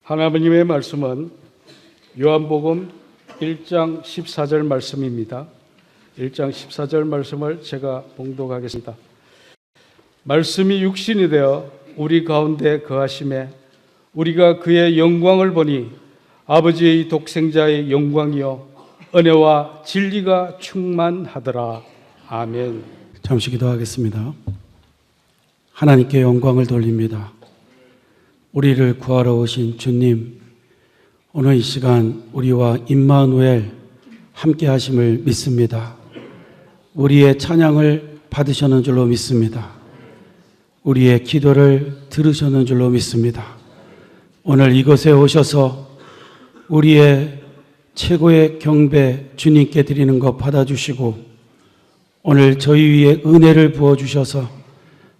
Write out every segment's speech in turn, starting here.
하나님의 말씀은 요한복음 1장 14절 말씀입니다. 1장 14절 말씀을 제가 봉독하겠습니다. 말씀이 육신이 되어 우리 가운데 거하심에 우리가 그의 영광을 보니 아버지의 독생자의 영광이요 은혜와 진리가 충만하더라. 아멘. 잠시 기도하겠습니다. 하나님께 영광을 돌립니다. 우리를 구하러 오신 주님, 오늘 이 시간 우리와 임마누엘 함께 하심을 믿습니다. 우리의 찬양을 받으셨는 줄로 믿습니다. 우리의 기도를 들으셨는 줄로 믿습니다. 오늘 이곳에 오셔서 우리의 최고의 경배 주님께 드리는 것 받아주시고 오늘 저희 위에 은혜를 부어주셔서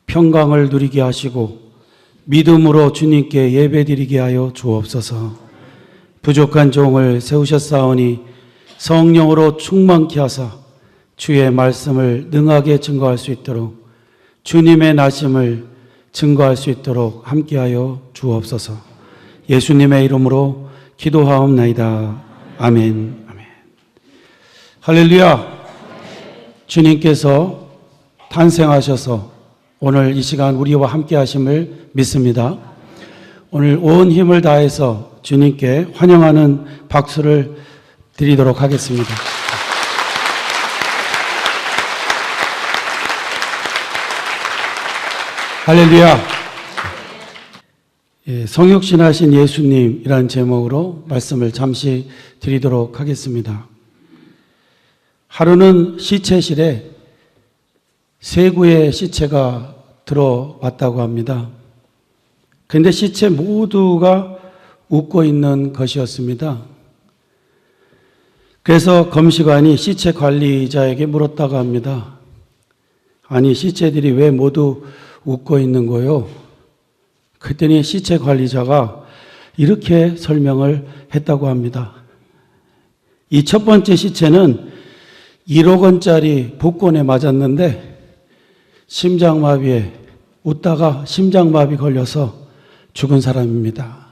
평강을 누리게 하시고 믿음으로 주님께 예배드리게 하여 주옵소서. 부족한 종을 세우셨사오니 성령으로 충만케 하사 주의 말씀을 능하게 증거할 수 있도록 주님의 나심을 증거할 수 있도록 함께하여 주옵소서. 예수님의 이름으로 기도하옵나이다. 아멘. 아멘. 할렐루야. 주님께서 탄생하셔서 오늘 이 시간 우리와 함께 하심을 믿습니다. 오늘 온 힘을 다해서 주님께 환영하는 박수를 드리도록 하겠습니다. 할렐루야. 성육신하신 예수님이라는 제목으로 말씀을 잠시 드리도록 하겠습니다. 하루는 시체실에 세 구의 시체가 들어왔다고 합니다. 그런데 시체 모두가 웃고 있는 것이었습니다. 그래서 검시관이 시체 관리자에게 물었다고 합니다. 아니, 시체들이 왜 모두 웃고 있는 거요? 그랬더니 시체 관리자가 이렇게 설명을 했다고 합니다. 이 첫 번째 시체는 1억 원짜리 복권에 맞았는데 심장마비에 웃다가 심장마비 걸려서 죽은 사람입니다.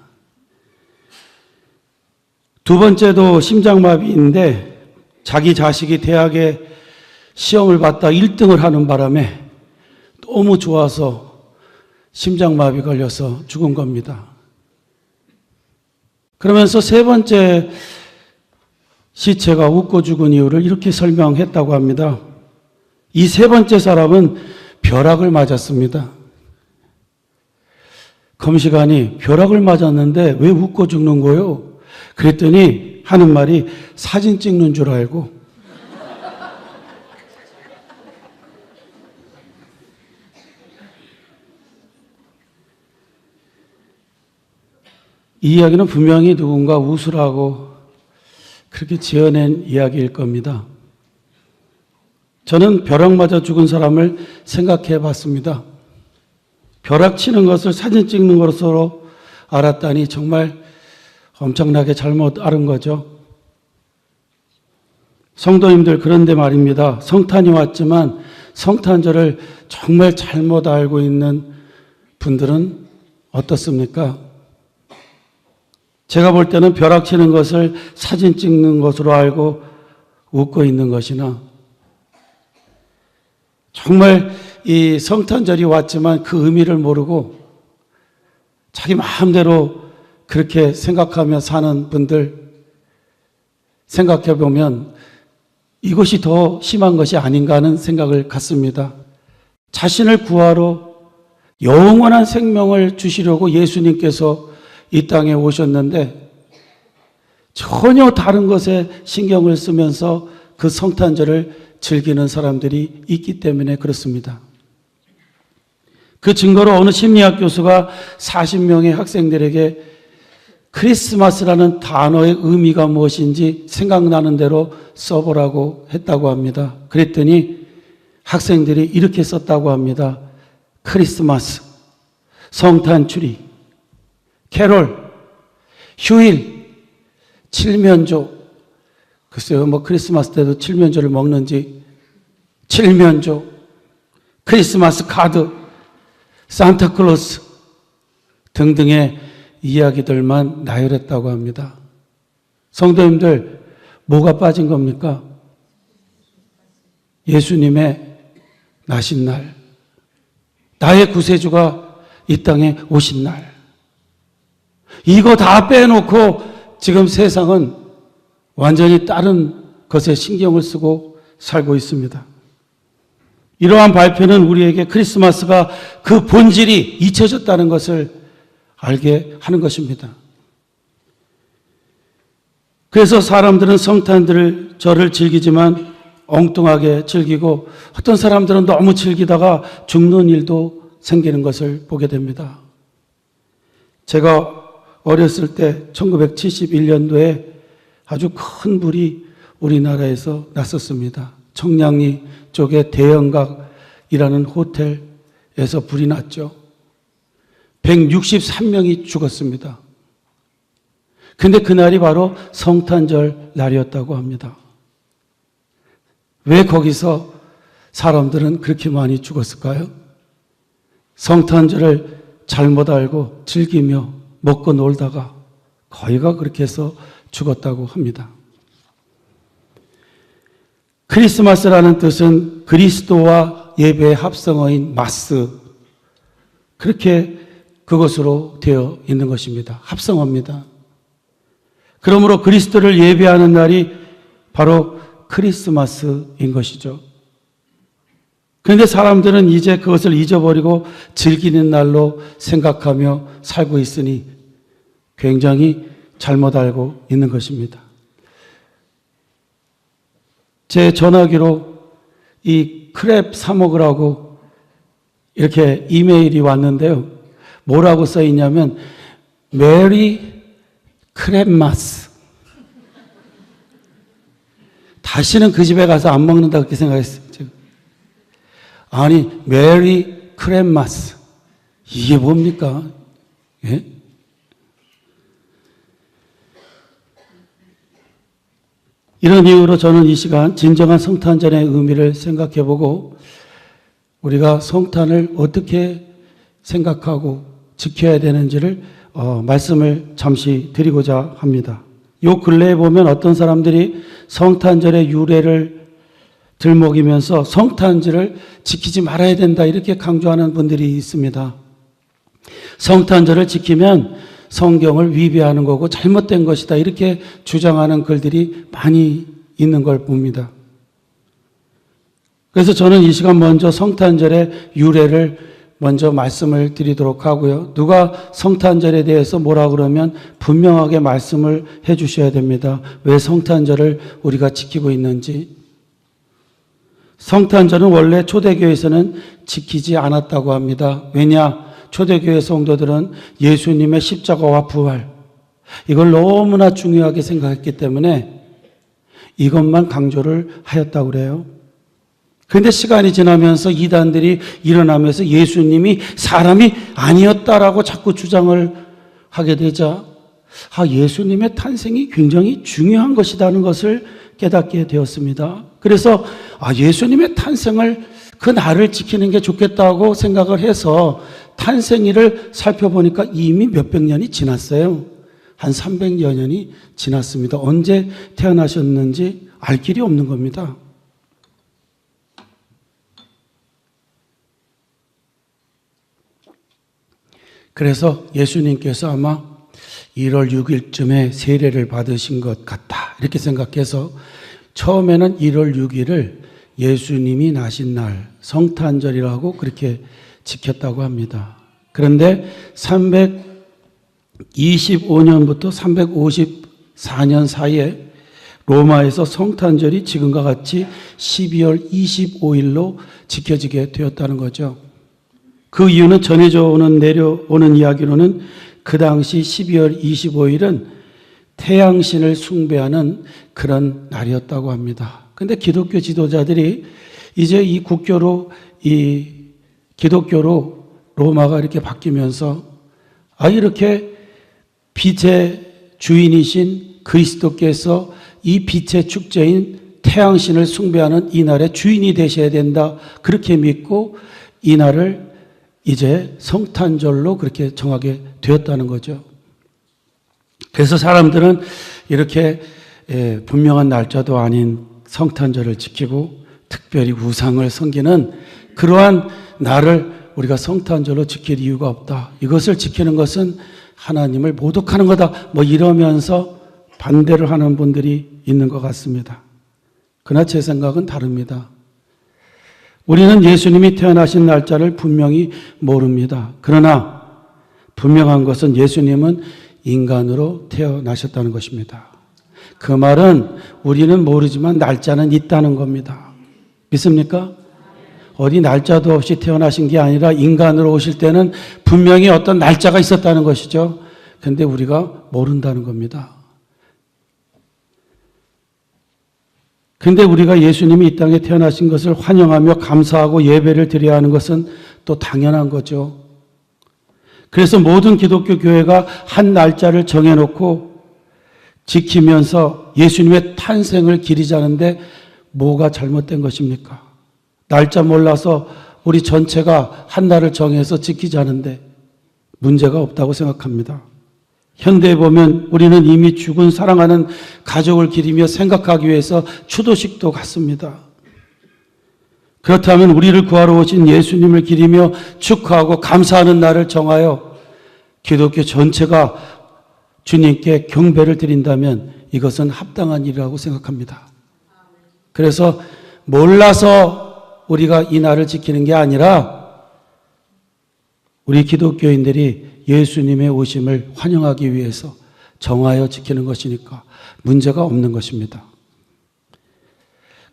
두 번째도 심장마비인데 자기 자식이 대학에 시험을 봤다 1등을 하는 바람에 너무 좋아서 심장마비 걸려서 죽은 겁니다. 그러면서 세 번째 시체가 웃고 죽은 이유를 이렇게 설명했다고 합니다. 이 세 번째 사람은 벼락을 맞았습니다. 검시관이 벼락을 맞았는데 왜 웃고 죽는 거요? 그랬더니 하는 말이 사진 찍는 줄 알고 이 이야기는 분명히 누군가 웃으라고 그렇게 지어낸 이야기일 겁니다. 저는 벼락 맞아 죽은 사람을 생각해 봤습니다. 벼락 치는 것을 사진 찍는 것으로 알았다니 정말 엄청나게 잘못 알은 거죠. 성도님들, 그런데 말입니다. 성탄이 왔지만 성탄절을 정말 잘못 알고 있는 분들은 어떻습니까? 제가 볼 때는 벼락 치는 것을 사진 찍는 것으로 알고 웃고 있는 것이나 정말 이 성탄절이 왔지만 그 의미를 모르고 자기 마음대로 그렇게 생각하며 사는 분들 생각해 보면 이것이 더 심한 것이 아닌가 하는 생각을 갖습니다. 자신을 구하러 영원한 생명을 주시려고 예수님께서 이 땅에 오셨는데 전혀 다른 것에 신경을 쓰면서 그 성탄절을 즐기는 사람들이 있기 때문에 그렇습니다. 그 증거로 어느 심리학 교수가 40명의 학생들에게 크리스마스라는 단어의 의미가 무엇인지 생각나는 대로 써보라고 했다고 합니다. 그랬더니 학생들이 이렇게 썼다고 합니다. 크리스마스, 성탄주리, 캐롤, 휴일, 칠면조. 글쎄요, 크리스마스 때도 칠면조를 먹는지, 칠면조, 크리스마스 카드, 산타클로스 등등의 이야기들만 나열했다고 합니다. 성도님들, 뭐가 빠진 겁니까? 예수님의 나신 날, 나의 구세주가 이 땅에 오신 날, 이거 다 빼놓고 지금 세상은 완전히 다른 것에 신경을 쓰고 살고 있습니다. 이러한 발표는 우리에게 크리스마스가 그 본질이 잊혀졌다는 것을 알게 하는 것입니다. 그래서 사람들은 성탄절을 즐기지만 엉뚱하게 즐기고, 어떤 사람들은 너무 즐기다가 죽는 일도 생기는 것을 보게 됩니다. 제가 어렸을 때 1971년도에 아주 큰 불이 우리나라에서 났었습니다. 청량리 쪽에 대영각이라는 호텔에서 불이 났죠. 163명이 죽었습니다. 근데 그날이 바로 성탄절 날이었다고 합니다. 왜 거기서 사람들은 그렇게 많이 죽었을까요? 성탄절을 잘못 알고 즐기며 먹고 놀다가 거의가 그렇게 해서 죽었다고 합니다. 크리스마스라는 뜻은 그리스도와 예배의 합성어인 마스, 그렇게 그것으로 되어 있는 것입니다. 합성어입니다. 그러므로 그리스도를 예배하는 날이 바로 크리스마스인 것이죠. 그런데 사람들은 이제 그것을 잊어버리고 즐기는 날로 생각하며 살고 있으니 굉장히 잘못 알고 있는 것입니다. 제 전화기로 이 크랩 사 먹으라고 이렇게 이메일이 왔는데요. 뭐라고 써 있냐면 메리 크랩마스. 다시는 그 집에 가서 안 먹는다 그렇게 생각했어요. 제가. 아니 메리 크랩마스. 이게 뭡니까? 예? 이런 이유로 저는 이 시간 진정한 성탄절의 의미를 생각해보고 우리가 성탄을 어떻게 생각하고 지켜야 되는지를 말씀을 잠시 드리고자 합니다. 요 근래에 보면 어떤 사람들이 성탄절의 유래를 들먹이면서 성탄절을 지키지 말아야 된다 이렇게 강조하는 분들이 있습니다. 성탄절을 지키면 성경을 위배하는 거고 잘못된 것이다 이렇게 주장하는 글들이 많이 있는 걸 봅니다. 그래서 저는 이 시간 먼저 성탄절의 유래를 먼저 말씀을 드리도록 하고요. 누가 성탄절에 대해서 뭐라 그러면 분명하게 말씀을 해 주셔야 됩니다. 왜 성탄절을 우리가 지키고 있는지. 성탄절은 원래 초대교회에서는 지키지 않았다고 합니다. 왜냐? 초대교회 성도들은 예수님의 십자가와 부활, 이걸 너무나 중요하게 생각했기 때문에 이것만 강조를 하였다고 그래요. 그런데 시간이 지나면서 이단들이 일어나면서 예수님이 사람이 아니었다라고 자꾸 주장을 하게 되자 예수님의 탄생이 굉장히 중요한 것이라는 것을 깨닫게 되었습니다. 그래서 예수님의 탄생을 그 날을 지키는 게 좋겠다고 생각을 해서 탄생일을 살펴보니까 이미 몇백 년이 지났어요. 한 300여 년이 지났습니다. 언제 태어나셨는지 알 길이 없는 겁니다. 그래서 예수님께서 아마 1월 6일쯤에 세례를 받으신 것 같다 이렇게 생각해서 처음에는 1월 6일을 예수님이 나신 날 성탄절이라고 그렇게 지켰다고 합니다. 그런데 325년부터 354년 사이에 로마에서 성탄절이 지금과 같이 12월 25일로 지켜지게 되었다는 거죠. 그 이유는 전해져 내려오는 이야기로는 그 당시 12월 25일은 태양신을 숭배하는 그런 날이었다고 합니다. 그런데 기독교 지도자들이 이제 이 기독교로 로마가 이렇게 바뀌면서 이렇게 빛의 주인이신 그리스도께서 이 빛의 축제인 태양신을 숭배하는 이 날의 주인이 되셔야 된다 그렇게 믿고 이 날을 이제 성탄절로 그렇게 정하게 되었다는 거죠. 그래서 사람들은 이렇게 분명한 날짜도 아닌 성탄절을 지키고 특별히 우상을 섬기는 그러한 날을 우리가 성탄절로 지킬 이유가 없다. 이것을 지키는 것은 하나님을 모독하는 거다. 뭐 이러면서 반대를 하는 분들이 있는 것 같습니다. 그러나 제 생각은 다릅니다. 우리는 예수님이 태어나신 날짜를 분명히 모릅니다. 그러나 분명한 것은 예수님은 인간으로 태어나셨다는 것입니다. 그 말은 우리는 모르지만 날짜는 있다는 겁니다. 믿습니까? 어디 날짜도 없이 태어나신 게 아니라 인간으로 오실 때는 분명히 어떤 날짜가 있었다는 것이죠. 그런데 우리가 모른다는 겁니다. 그런데 우리가 예수님이 이 땅에 태어나신 것을 환영하며 감사하고 예배를 드려야 하는 것은 또 당연한 거죠. 그래서 모든 기독교 교회가 한 날짜를 정해놓고 지키면서 예수님의 탄생을 기리자는데 뭐가 잘못된 것입니까? 날짜 몰라서 우리 전체가 한 날을 정해서 지키자는데 문제가 없다고 생각합니다. 현대에 보면 우리는 이미 죽은 사랑하는 가족을 기리며 생각하기 위해서 추도식도 갖습니다. 그렇다면 우리를 구하러 오신 예수님을 기리며 축하하고 감사하는 날을 정하여 기독교 전체가 주님께 경배를 드린다면 이것은 합당한 일이라고 생각합니다. 그래서 몰라서 우리가 이 날을 지키는 게 아니라 우리 기독교인들이 예수님의 오심을 환영하기 위해서 정하여 지키는 것이니까 문제가 없는 것입니다.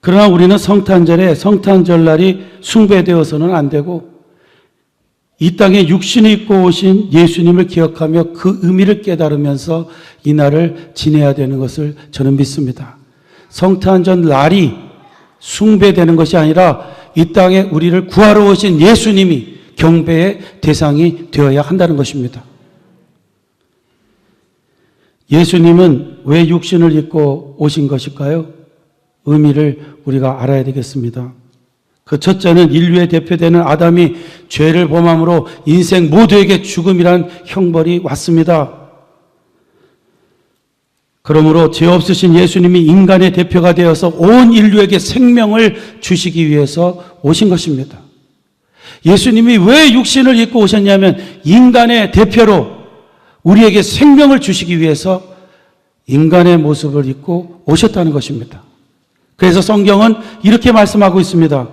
그러나 우리는 성탄절에 성탄절날이 숭배되어서는 안 되고 이 땅에 육신을 입고 오신 예수님을 기억하며 그 의미를 깨달으면서 이 날을 지내야 되는 것을 저는 믿습니다. 성탄절 날이 숭배되는 것이 아니라 이 땅에 우리를 구하러 오신 예수님이 경배의 대상이 되어야 한다는 것입니다. 예수님은 왜 육신을 입고 오신 것일까요? 의미를 우리가 알아야 되겠습니다. 그 첫째는 인류의 대표되는 아담이 죄를 범함으로 인생 모두에게 죽음이란 형벌이 왔습니다. 그러므로 죄 없으신 예수님이 인간의 대표가 되어서 온 인류에게 생명을 주시기 위해서 오신 것입니다. 예수님이 왜 육신을 입고 오셨냐면 인간의 대표로 우리에게 생명을 주시기 위해서 인간의 모습을 입고 오셨다는 것입니다. 그래서 성경은 이렇게 말씀하고 있습니다.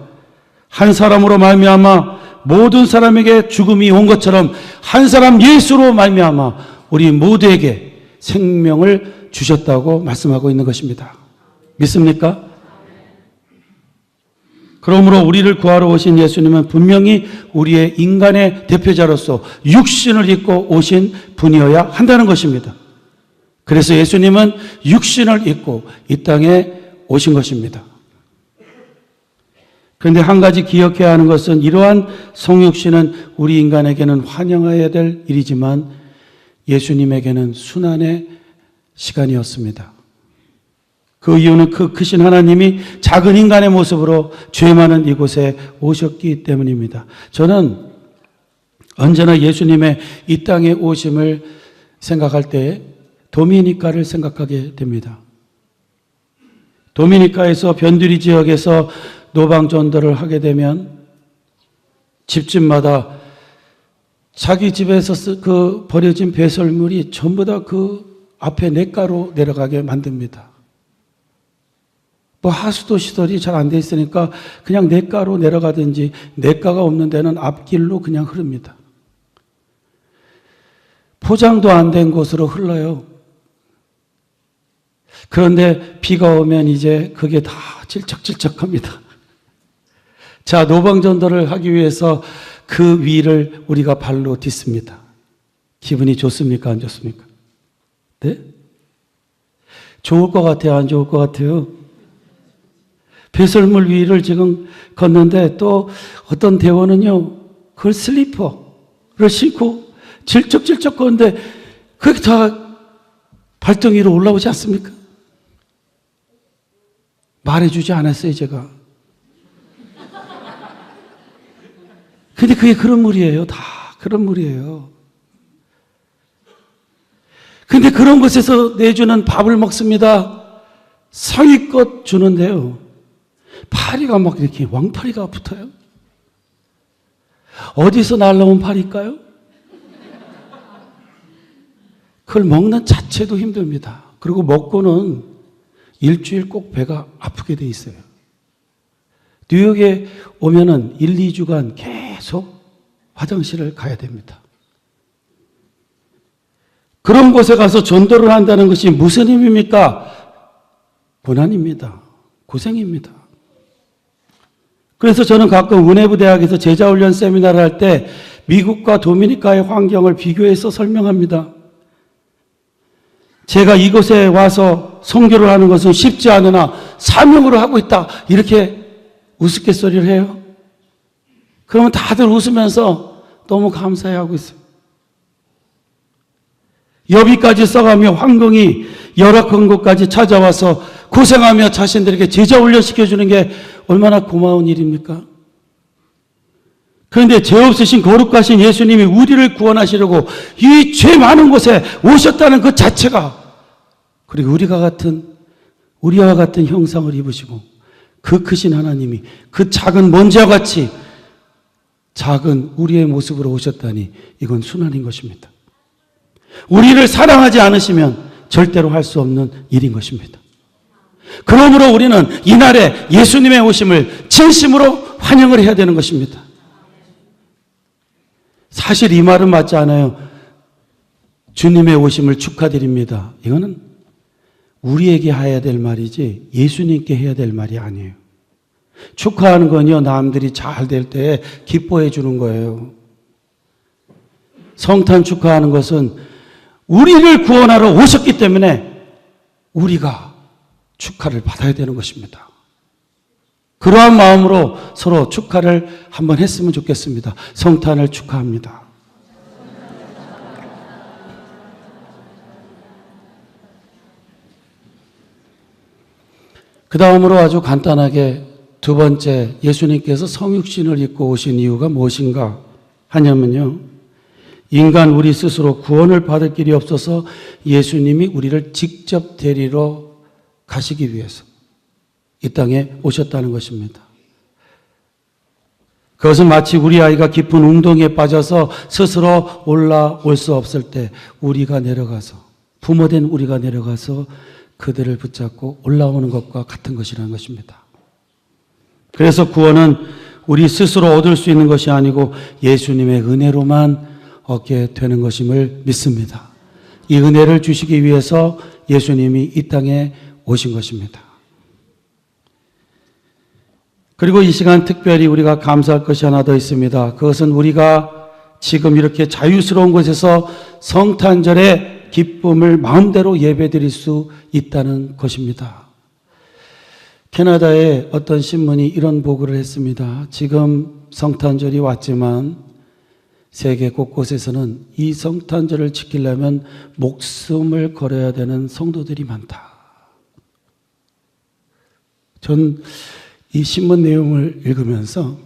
한 사람으로 말미암아 모든 사람에게 죽음이 온 것처럼 한 사람 예수로 말미암아 우리 모두에게 생명을 주셨다고 말씀하고 있는 것입니다. 믿습니까? 그러므로 우리를 구하러 오신 예수님은 분명히 우리의 인간의 대표자로서 육신을 입고 오신 분이어야 한다는 것입니다. 그래서 예수님은 육신을 입고 이 땅에 오신 것입니다. 그런데 한 가지 기억해야 하는 것은 이러한 성육신은 우리 인간에게는 환영해야 될 일이지만 예수님에게는 순환의 시간이었습니다. 그 이유는 그 크신 하나님이 작은 인간의 모습으로 죄 많은 이곳에 오셨기 때문입니다. 저는 언제나 예수님의 이 땅에 오심을 생각할 때 도미니카를 생각하게 됩니다. 도미니카에서 변두리 지역에서 노방전도를 하게 되면 집집마다 자기 집에서 그 버려진 배설물이 전부 다 그 앞에 냇가로 내려가게 만듭니다. 뭐 하수도 시설이 잘 안 돼 있으니까 그냥 냇가로 내려가든지 냇가가 없는 데는 앞길로 그냥 흐릅니다. 포장도 안 된 곳으로 흘러요. 그런데 비가 오면 이제 그게 다 질척질척합니다. 자, 노방전도를 하기 위해서 그 위를 우리가 발로 딛습니다. 기분이 좋습니까? 안 좋습니까? 네? 좋을 것 같아요? 안 좋을 것 같아요? 배설물 위를 지금 걷는데 또 어떤 대원은요, 그걸 슬리퍼를 신고 질척질척 걷는데 그게 다 발등 위로 올라오지 않습니까? 말해주지 않았어요, 제가. 근데 그게 그런 물이에요. 다 그런 물이에요. 근데 그런 곳에서 내주는 밥을 먹습니다. 상위껏 주는데요. 파리가 막 이렇게 왕파리가 붙어요. 어디서 날라온 파리일까요? 그걸 먹는 자체도 힘듭니다. 그리고 먹고는 일주일 꼭 배가 아프게 돼 있어요. 뉴욕에 오면은 1, 2주간 계속 화장실을 가야 됩니다. 그런 곳에 가서 전도를 한다는 것이 무슨 의미입니까? 고난입니다. 고생입니다. 그래서 저는 가끔 은혜부 대학에서 제자훈련 세미나를 할 때 미국과 도미니카의 환경을 비교해서 설명합니다. 제가 이곳에 와서 선교를 하는 것은 쉽지 않으나 사명으로 하고 있다. 이렇게 우스갯소리를 해요. 그러면 다들 웃으면서 너무 감사해하고 있어요. 여비까지 써가며 황궁이 열악한 곳까지 찾아와서 고생하며 자신들에게 제자 훈련시켜주는 게 얼마나 고마운 일입니까? 그런데 죄 없으신 거룩하신 예수님이 우리를 구원하시려고 이 죄 많은 곳에 오셨다는 그 자체가, 그리고 우리와 같은 형상을 입으시고 그 크신 하나님이 그 작은 먼지와 같이 작은 우리의 모습으로 오셨다니 이건 순환인 것입니다. 우리를 사랑하지 않으시면 절대로 할 수 없는 일인 것입니다. 그러므로 우리는 이날에 예수님의 오심을 진심으로 환영을 해야 되는 것입니다. 사실 이 말은 맞지 않아요. 주님의 오심을 축하드립니다. 이거는 우리에게 해야 될 말이지 예수님께 해야 될 말이 아니에요. 축하하는 건요, 남들이 잘 될 때 기뻐해 주는 거예요. 성탄 축하하는 것은 우리를 구원하러 오셨기 때문에 우리가 축하를 받아야 되는 것입니다. 그러한 마음으로 서로 축하를 한번 했으면 좋겠습니다. 성탄을 축하합니다. 그 다음으로 아주 간단하게 두 번째, 예수님께서 성육신을 입고 오신 이유가 무엇인가 하냐면요, 인간 우리 스스로 구원을 받을 길이 없어서 예수님이 우리를 직접 데리러 가시기 위해서 이 땅에 오셨다는 것입니다. 그것은 마치 우리 아이가 깊은 웅덩이에 빠져서 스스로 올라올 수 없을 때 우리가 내려가서, 부모된 우리가 내려가서 그들을 붙잡고 올라오는 것과 같은 것이라는 것입니다. 그래서 구원은 우리 스스로 얻을 수 있는 것이 아니고 예수님의 은혜로만 얻게 되는 것임을 믿습니다. 이 은혜를 주시기 위해서 예수님이 이 땅에 오신 것입니다. 그리고 이 시간 특별히 우리가 감사할 것이 하나 더 있습니다. 그것은 우리가 지금 이렇게 자유스러운 곳에서 성탄절의 기쁨을 마음대로 예배드릴 수 있다는 것입니다. 캐나다의 어떤 신문이 이런 보고를 했습니다. 지금 성탄절이 왔지만 세계 곳곳에서는 이 성탄절을 지키려면 목숨을 걸어야 되는 성도들이 많다. 전 이 신문 내용을 읽으면서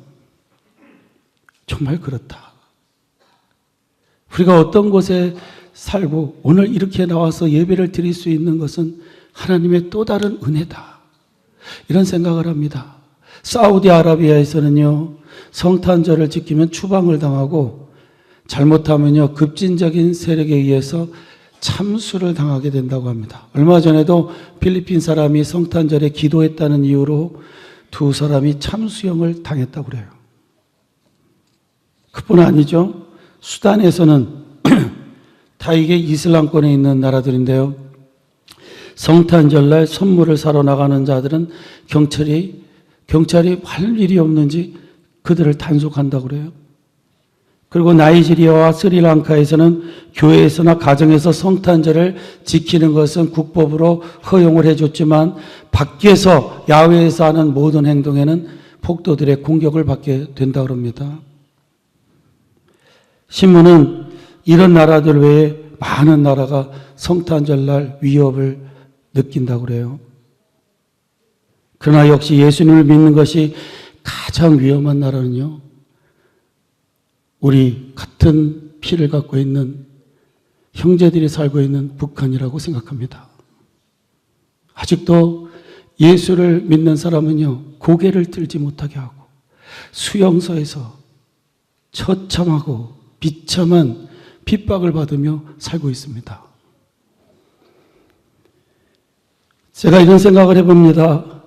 정말 그렇다. 우리가 어떤 곳에 살고 오늘 이렇게 나와서 예배를 드릴 수 있는 것은 하나님의 또 다른 은혜다. 이런 생각을 합니다. 사우디아라비아에서는요, 성탄절을 지키면 추방을 당하고 잘못하면요, 급진적인 세력에 의해서 참수를 당하게 된다고 합니다. 얼마 전에도 필리핀 사람이 성탄절에 기도했다는 이유로 두 사람이 참수형을 당했다고 그래요. 그뿐 아니죠. 수단에서는 다 이게 이슬람권에 있는 나라들인데요. 성탄절날 선물을 사러 나가는 자들은 경찰이 할 일이 없는지 그들을 단속한다고 그래요. 그리고 나이지리아와 스리랑카에서는 교회에서나 가정에서 성탄절을 지키는 것은 국법으로 허용을 해줬지만 밖에서 야외에서 하는 모든 행동에는 폭도들의 공격을 받게 된다고 합니다. 신문은 이런 나라들 외에 많은 나라가 성탄절날 위협을 느낀다고 그래요. 그러나 역시 예수님을 믿는 것이 가장 위험한 나라는요, 우리 같은 피를 갖고 있는 형제들이 살고 있는 북한이라고 생각합니다. 아직도 예수를 믿는 사람은요, 고개를 들지 못하게 하고 수용소에서 처참하고 비참한 핍박을 받으며 살고 있습니다. 제가 이런 생각을 해봅니다.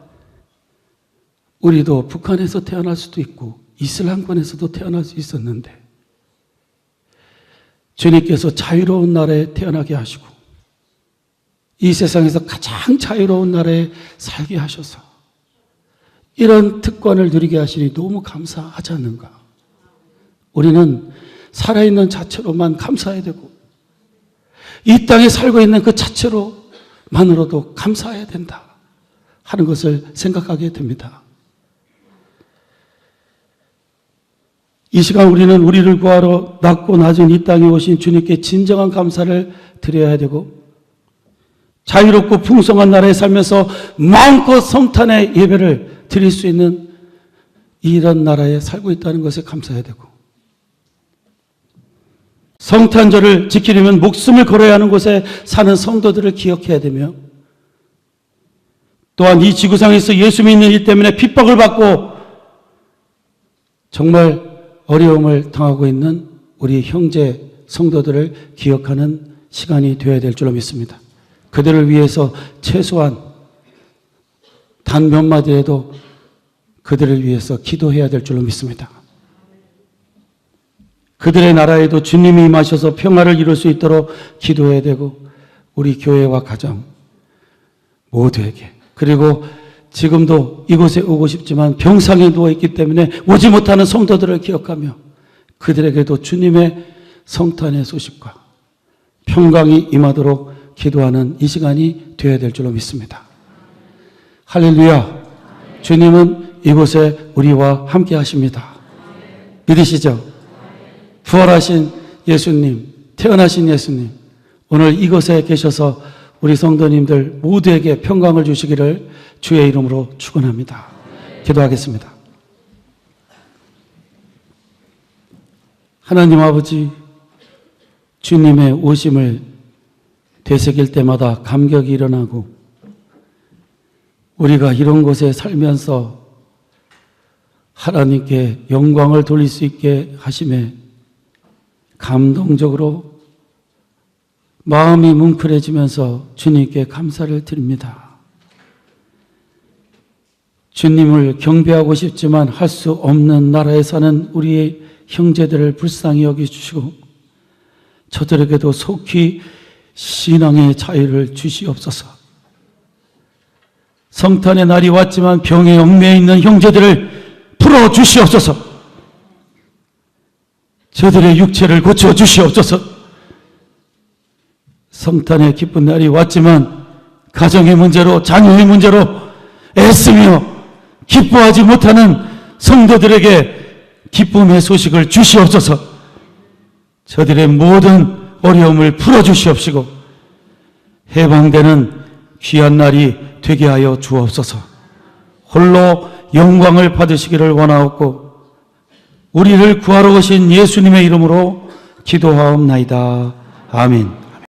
우리도 북한에서 태어날 수도 있고 이슬람권에서도 태어날 수 있었는데 주님께서 자유로운 나라에 태어나게 하시고 이 세상에서 가장 자유로운 나라에 살게 하셔서 이런 특권을 누리게 하시니 너무 감사하지 않는가? 우리는 살아있는 자체로만 감사해야 되고 이 땅에 살고 있는 그 자체로만으로도 감사해야 된다 하는 것을 생각하게 됩니다. 이 시간 우리는 우리를 구하러 낮고 낮은 이 땅에 오신 주님께 진정한 감사를 드려야 되고 자유롭고 풍성한 나라에 살면서 마음껏 성탄의 예배를 드릴 수 있는 이런 나라에 살고 있다는 것에 감사해야 되고 성탄절을 지키려면 목숨을 걸어야 하는 곳에 사는 성도들을 기억해야 되며 또한 이 지구상에서 예수 믿는 일 때문에 핍박을 받고 정말 어려움을 당하고 있는 우리 형제 성도들을 기억하는 시간이 되어야 될 줄로 믿습니다. 그들을 위해서 최소한 단 몇 마디라도 그들을 위해서 기도해야 될 줄로 믿습니다. 그들의 나라에도 주님이 임하셔서 평화를 이룰 수 있도록 기도해야 되고 우리 교회와 가정 모두에게 그리고 지금도 이곳에 오고 싶지만 병상에 누워있기 때문에 오지 못하는 성도들을 기억하며 그들에게도 주님의 성탄의 소식과 평강이 임하도록 기도하는 이 시간이 되어야 될 줄로 믿습니다. 할렐루야. 주님은 이곳에 우리와 함께 하십니다. 믿으시죠? 부활하신 예수님, 태어나신 예수님, 오늘 이곳에 계셔서 우리 성도님들 모두에게 평강을 주시기를 주의 이름으로 축원합니다. 기도하겠습니다. 하나님 아버지, 주님의 오심을 되새길 때마다 감격이 일어나고 우리가 이런 곳에 살면서 하나님께 영광을 돌릴 수 있게 하심에 감동적으로 마음이 뭉클해지면서 주님께 감사를 드립니다. 주님을 경배하고 싶지만 할 수 없는 나라에 사는 우리의 형제들을 불쌍히 여겨주시고 저들에게도 속히 신앙의 자유를 주시옵소서. 성탄의 날이 왔지만 병에 얽매여 있는 형제들을 풀어주시옵소서. 저들의 육체를 고쳐주시옵소서. 성탄의 기쁜 날이 왔지만 가정의 문제로 자녀의 문제로 애쓰며 기뻐하지 못하는 성도들에게 기쁨의 소식을 주시옵소서. 저들의 모든 어려움을 풀어주시옵시고 해방되는 귀한 날이 되게 하여 주옵소서. 홀로 영광을 받으시기를 원하옵고 우리를 구하러 오신 예수님의 이름으로 기도하옵나이다. 아멘.